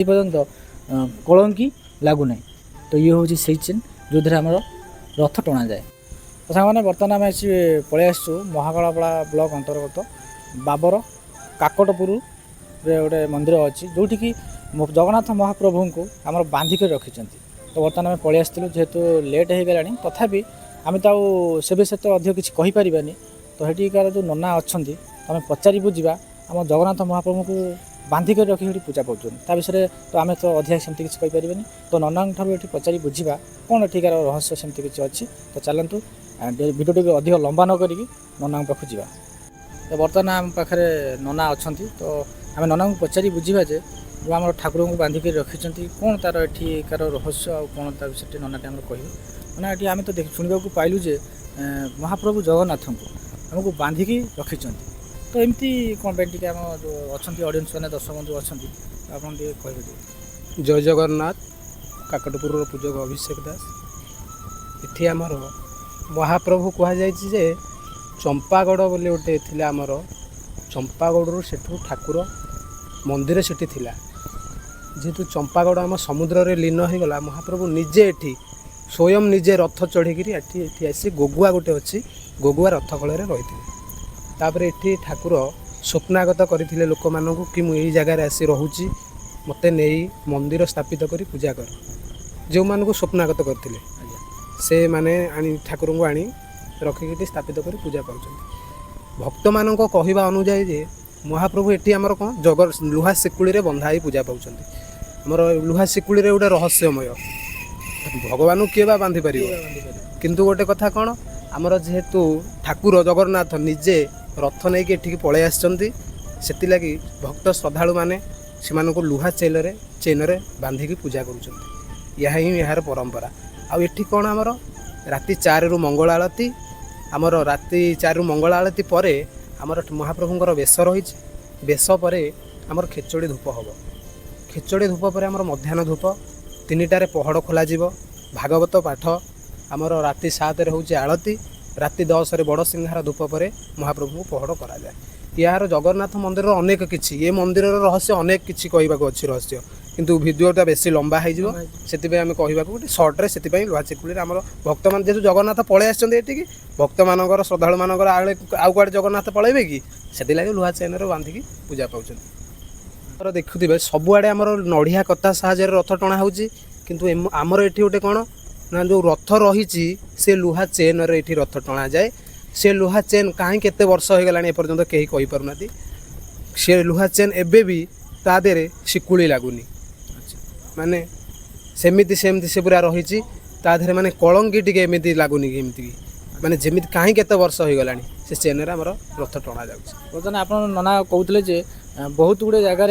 पर्यंत कलंकी लगुना। तो ये हूँ से चेन जो आम रथ टणा जाए। तो सामने बर्तमान आम पलि आसु महाकालपड़ा ब्लॉक अंतर्गत बाबर काकटपुर गोटे मंदिर अच्छी जोटि कि जगन्नाथ महाप्रभु को आम बांधिक रखिंट। तो बर्तमान आम पलि आसलु जेहेतु लेट हो गला तथापि आम तो से विषय तो अधिक किसी कहीपरानी। तो हेटिकार जो नना अच्छा आम पचारि बुझा आम जगन्नाथ महाप्रभु को बांधिक रखी पूजा पाँच ता विषय तो आम तो अधिक सेमती किसी कहीपरानी। तो नना ठार ये पचारि बुझा कौन एठिकार रहस्य सेमती किसी अच्छी। तो चलतु भिडियो टी अधिक लंबा न करी नना पाखु जा। तो बर्तमान आम पाखे नना अच्छा। तो आम नना को पचारि बुझा जे जो आम ठाकुर को बांधिक रखिंट कौन तार एठिकार रहस्य आ कौन ता विषय ननाटी आम कह मैंने ये आम तो शुणा पाइलु जे महाप्रभु जगन्नाथ को आमको बांधिकी रखिंट। तो एमती कौन पे आम जो अच्छा ऑडियंस मैंने दर्शक बंधु अच्छा आप कहे। जय जगन्नाथ। काकटपुर पूजक अभिषेक दास। इति आमर महाप्रभु कहुए चंपागढ़ बोली गोटे थी आमर चंपागढ़ सेठू ठाकुर मंदिर सेठी थिला। जेहेतु चंपागढ़ आम समुद्र रे लीन हो गला महाप्रभु निजे एठी स्वयं निजे रथ चढ़ी एठी आसी गोगुआ गोटे अच्छी गोगुआ रथ कल रही तापर एठी ठाकुर स्वप्नागत करथिले लोक मानकु कि मु एई जगह आसी रहूची मते नेई मंदिर स्थापित करी पूजा कर। जो मानकु स्वप्नागत करथिले से माने आनी ठाकुर को आनी रखिकी स्थापित करी पूजा पाउछन। भक्त मानक कहवा अनुଯାयी जे महाप्रभु एठी आमर कौन जगर लुहा शिकुड़ी रे बंधा ही पूजा पाउछन। आमर लुहा शिकुड़ी रे गोटे रहस्यमय भगवान किए बा बांधि पारिबो किंतु गोटे कथा कौन आमर जेहेतु ठाकुर जगन्नाथ निजे रथ नहीं कि एठिक पलि आसचंती सेतिलागी भक्त श्रद्धालु माने सेमानको लुहा चेन रे बांधिकी पूजा करुछंती। यह ही यार परंपरा। आउ एठी कौन आमर राति 4 रु मंगल आलती आमर राति 4 रु मंगल आलती परे आमर महाप्रभुंकर बेश रही बेश परे आमर खेचड़ी धूप हम। खेचड़ी धूप पर आमर मध्याह्न धूप 3टारे पहड़ खोल भागवत पाठ आमर राति 7 रे होउची आलती राति 10 रे बड़ सिंहार धूप पर महाप्रभु को पहड़ करा जाए। यार जगन्नाथ मंदिर अनेक किछि ये मंदिर रहस्य अनेक किछि कहबाक अछि रहस्य किंतु भिडियोटा बेसी लंबा हो से आम कहवाक गोटे सर्ट्रे से लुहा चिकुड़ी आम भक्त मान जेहतु जगन्नाथ पलि आसछन्ती एठिकी भक्त मानकर श्रद्धालु मानकर आउ कुआडे जगन्नाथ पलैबे कि से लगे लुहा चेन बांधिकी पूजा पाउछन्ती। देखुथिबे सबुआडे आमर नड़िया कता साहाय्य रथ टणा होउची किंतु आमर एठी गोटे कौन ना जो रथ रही से लुहा चेन रे एठी रथ टणा जाए। से लुहा चेन कहीं केते वर्ष हो गलानी एपर्यंत कहीं कहि पारुनाती से लुहा चेन एबे भी ता देरे शिकुड़ी लागुनी माने सेमिति सेमति से पूरा रही ताधे माने कलंकी टिके एमिति लागुनी एमती माने जेमिति कहीं केते वर्ष हो गलानी से चेन रे हमर रथ टणा जाउछि। बर्तमान आप नना कहते जे बहुत गुड़े जगार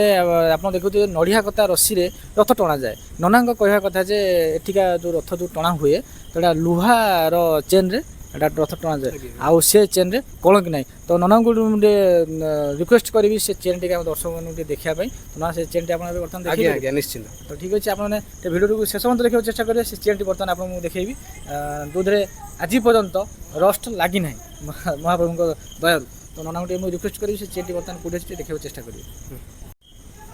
आप देखुए नड़िया कता रसी रे रथ टणा जाए। नना कहवा कथा जे एठिका जो रथ जो टणा हुए तो लुहार चेन रे रथ टणा जाए आउ से चेन रे कलंकी ना। तो नना को रिक्वेस्ट करी से चेन टी दर्शक मैं देखापी तो ना से चेन टी बर्तमान देखिए निश्चित। तो ठीक अच्छे आपने भिडियो शेष पर्यंत देखा चेष्टा करेंगे से चेन टी बर्तमान आपको देखेबी जो आज पर्यंत रस्ट लगी ना महाप्रभु दया। तो नना को मुझे रिक्वेस्ट करी से चेन टी बर्तमान कौटे अच्छे देखा चेष्टा करेंगे।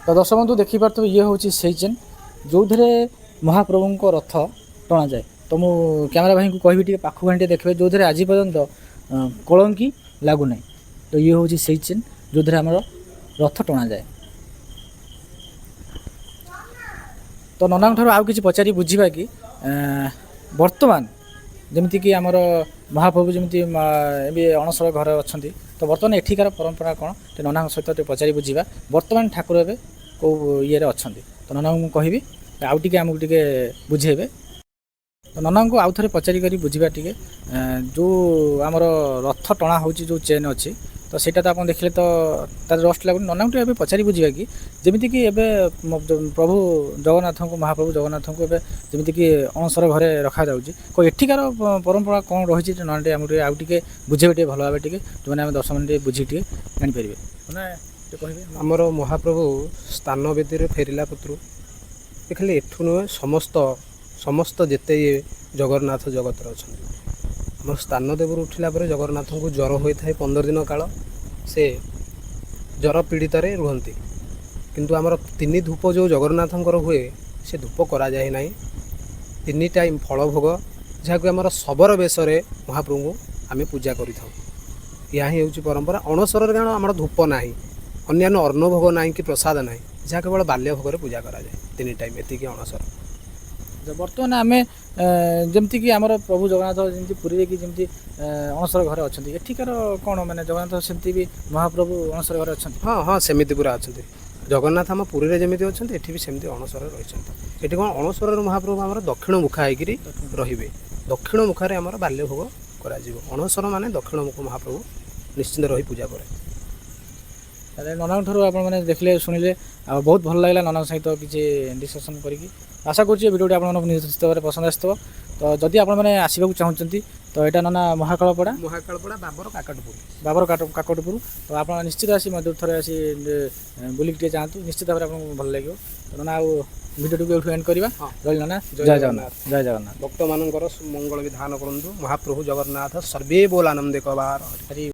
तो दर्शक बंधु देखिपे ये हूँ से चेन जो महाप्रभु को रथ टणा जाए। तो मु कैमरा भाई को कहि पाखु घंटे देखिए जो आज पर्यंत कलंकी लगुना। तो ये हूँ से चेन जो आमर रथ टणा जाए। तो नना ठार आउ कि पचारि बुझा कि बर्तमान जमीती कि आमर महाप्रभु जमी अणसर घर अच्छा। तो बर्तमान एठिकार परंपरा कौन तो नना सहित पचारि बुझा बर्तमान ठाकुर ए कौ ये अच्छा। तो नना को कहबी आउ टे आमको टे बुझेबे। तो नना को आउ थे पचारि कर बुझा टे जो आमर रथ टणा हो जो चेन अच्छी तो सेटा तो आप देखले तो तार रस्ट लगुन। नना को पचारि बुझा कि जमीती कि प्रभु जगन्नाथ को महाप्रभु जगन्नाथ को जमीती कि अणसर घरे रखा जाऊँगी को एठिकार परंपरा कौन रही नना टे आमको आउ टे बुझे टे भल भाव टे जो मैंने दर्शक मैंने बुझी टे जापर मैंने कहे आमर महाप्रभु स्थान बेदी फेरला पुत्रु खाली एठू नुहे समस्त समस्त जिते ये जगन्नाथ जगत अच्छा आम स्थान देवर उठिला जगन्नाथ को ज्वर होता है 15 दिन काल से ज्वर पीड़ित रुहति କିନ୍ତୁ ଆମର 3 ଧୂପ ଯେଉଁ ଜଗନ୍ନାଥଙ୍କର ହୁଏ ସେ ଧୂପ କରାଯାଏ ନାହିଁ। 3 ଟାଇମ୍ ଫଳ ଭୋଗ ଯାହାକୁ ଆମର ଶବର ବେଶରେ ମହାପ୍ରଭୁଙ୍କୁ ଆମେ ପୂଜା କରିଥାଉ। ଏହା ହିଁ ହେଉଛି ପରମ୍ପରା। ଅଣସରରେ କାରଣ ଆମର ଧୂପ ନାହିଁ, ଅନ୍ୟାନ୍ୟ ଅନ୍ନ ଭୋଗ ନାହିଁ କି ପ୍ରସାଦ ନାହିଁ, ଯାହା କେବଳ ବାଲ୍ୟ ଭୋଗରେ ପୂଜା କରାଯାଏ 3 ଟାଇମ୍, ଏତିକି ଅଣସର। ବର୍ତ୍ତମାନ ଆମେ ଯେମିତିକି ଆମର ପ୍ରଭୁ ଜଗନ୍ନାଥ ଯେମିତି ପୁରୀରେ କି ଯେମିତି ଅଣସର ଘରେ ଅଛନ୍ତି, ଏଠିକାର କ'ଣ ମାନେ ଜଗନ୍ନାଥ ସେମିତି ବି ମହାପ୍ରଭୁ ଅଣସର ଘରେ ଅଛନ୍ତି? ହଁ ହଁ, ସେମିତି ପୁରା ଅଛନ୍ତି। ଜଗନ୍ନାଥ ଆମ ପୁରୀରେ ଯେମିତି ଅଛନ୍ତି ଏଠି ବି ସେମିତି ଅଣସରରେ ରହିଛନ୍ତି। ଏଠି କ'ଣ ଅଣସରର ମହାପ୍ରଭୁ ଆମର ଦକ୍ଷିଣ ମୁଖା ହେଇକିରି ରହିବେ। ଦକ୍ଷିଣ ମୁଖାରେ ଆମର ବାଲ୍ୟ ଭୋଗ କରାଯିବ। ଅଣସର ମାନେ ଦକ୍ଷିଣ ମୁଖ ମହାପ୍ରଭୁ ନିଶ୍ଚିନ୍ତ ରହି ପୂଜା କରେ। ତାହେଲେ ନନାଙ୍କ ଠାରୁ ଆପଣମାନେ ଦେଖିଲେ ଶୁଣିଲେ ଆଉ ବହୁତ ଭଲ ଲାଗିଲା ନନାଙ୍କ ସହିତ କିଛି ଡିସ୍କସନ୍ କରିକି। ଆଶା କରୁଛି ଏ ଭିଡ଼ିଓଟି ଆପଣମାନଙ୍କୁ ନିଶ୍ଚିତ ଭାବରେ ପସନ୍ଦ ଆସିଥିବ। ତ ଯଦି ଆପଣମାନେ ଆସିବାକୁ ଚାହୁଁଛନ୍ତି ତ ଏଇଟା ନନା ମହାକାଳପଡ଼ା ବାବର କାକଟପୁର। ବାବର କାକଟପୁର। ତ ଆପଣ ନିଶ୍ଚିତ ଆସି ମନ୍ଦିର ଥରେ ଆସି ବୁଲିକି ଟିକେ ଯାଆନ୍ତୁ, ନିଶ୍ଚିତ ଭାବରେ ଆପଣଙ୍କୁ ଭଲ ଲାଗିବ। ତ ନନା ଆଉ ଭିଡ଼ିଓଟିକୁ ଏଇଠୁ ଏଣ୍ଡ କରିବା। ରହିଲି ନନା, ଜୟ ଜଗନ୍ନାଥ। ଜୟ ଜଗନ୍ନାଥ। ଭକ୍ତମାନଙ୍କର ମଙ୍ଗଳ ବିଧାନ କରନ୍ତୁ। ମହାପ୍ରଭୁ ଜଗନ୍ନାଥ ସର୍ବେ ବୋଲ ଆନନ୍ଦେ କବାର। ହରି